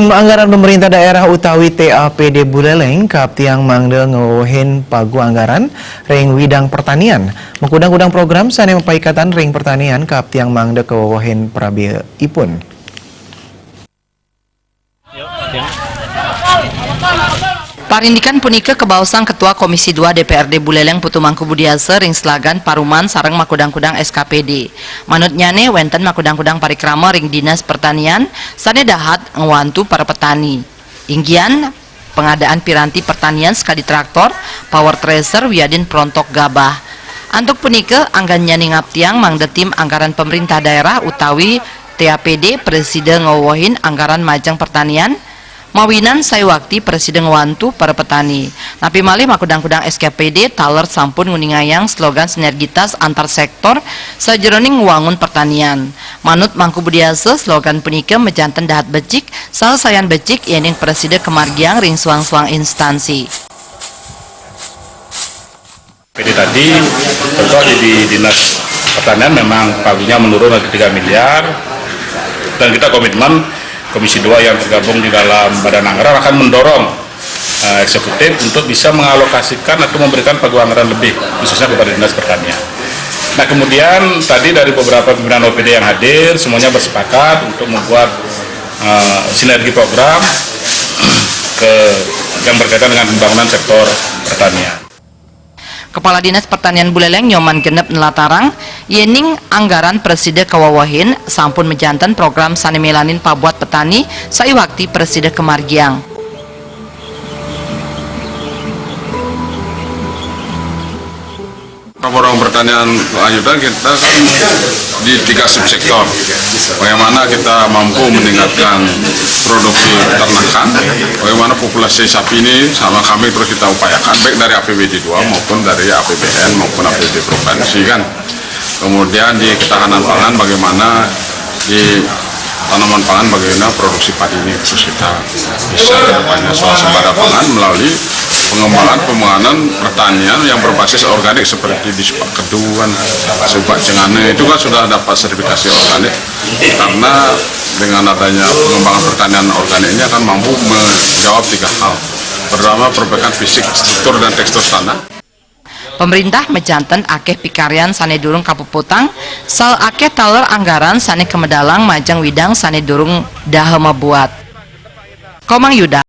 Tim anggaran pemerintah daerah utawi TAPD Buleleng kap tiang mangde ngewohin pagu anggaran ring widang pertanian. Mengkudang-kudang program sane mempaikatan ring pertanian kap tiang mangde kewohin prabi ipun. Parindikan punika kebausang Ketua Komisi 2 DPRD Buleleng Putu Mangku Budiase ring Slagan Paruman sareng makudang-kudang SKPD. Manut nyane wenten makudang-kudang parikrama ring Dinas Pertanian sane dahat ngewantu para petani. Inggian pengadaan piranti pertanian sekali traktor, power tracer wiadin prontok gabah. Antuk punika anggan nyane ngaptiang mangde tim anggaran pemerintah daerah utawi TAPD Presiden ngowohin anggaran majang pertanian mawinan saywakti Presiden wantu para petani. Napi malih makudang-kudang SKPD taler sampun nguningayang slogan sinergitas antar sektor sajeroning wangun pertanian. Manut Mangku Budiase slogan punika mejanten dahat becik saha sayan becik yening Presiden kemargiang ring suang-suang instansi. PD tadi tentu di Dinas Pertanian memang pagunya menurun ke 3 miliar dan kita komitmen Komisi 2 yang tergabung di dalam Badan Anggaran akan mendorong eksekutif untuk bisa mengalokasikan atau memberikan pagu anggaran lebih khususnya kepada Dinas Pertanian. Nah kemudian tadi dari beberapa pimpinan OPD yang hadir semuanya bersepakat untuk membuat sinergi program yang berkaitan dengan pembangunan sektor pertanian. Kepala Dinas Pertanian Buleleng Nyoman Genep nelatarang yening anggaran Presiden kawawahin sampun mejanten program sane melanin pabuat petani saiwakti Presiden kemargiang. Program pertanian lanjutan kita kan di 3 subsektor. Bagaimana kita mampu meningkatkan produksi peternakan, bagaimana populasi sapi ini sama kami terus kita upayakan baik dari APBD 2 maupun dari APBN maupun APBD provinsi kan. Kemudian di ketahanan pangan bagaimana di tanaman pangan bagaimana produksi padi ini terus kita bisa kedepannya swasembada pangan melalui pengembangan pertanian yang berbasis organik seperti di Subak Keduan, Subak Cengane itu kan sudah dapat sertifikasi organik karena dengan adanya pengembangan pertanian organik ini akan mampu menjawab 3 hal. Pertama, perbaikan fisik, struktur dan tekstur tanah. Pemerintah mejanten akeh pikaryan sane durung kapuputang sal akeh taler anggaran sane kemedalang majang widang sane durung dahe mabuat. Komang Yuda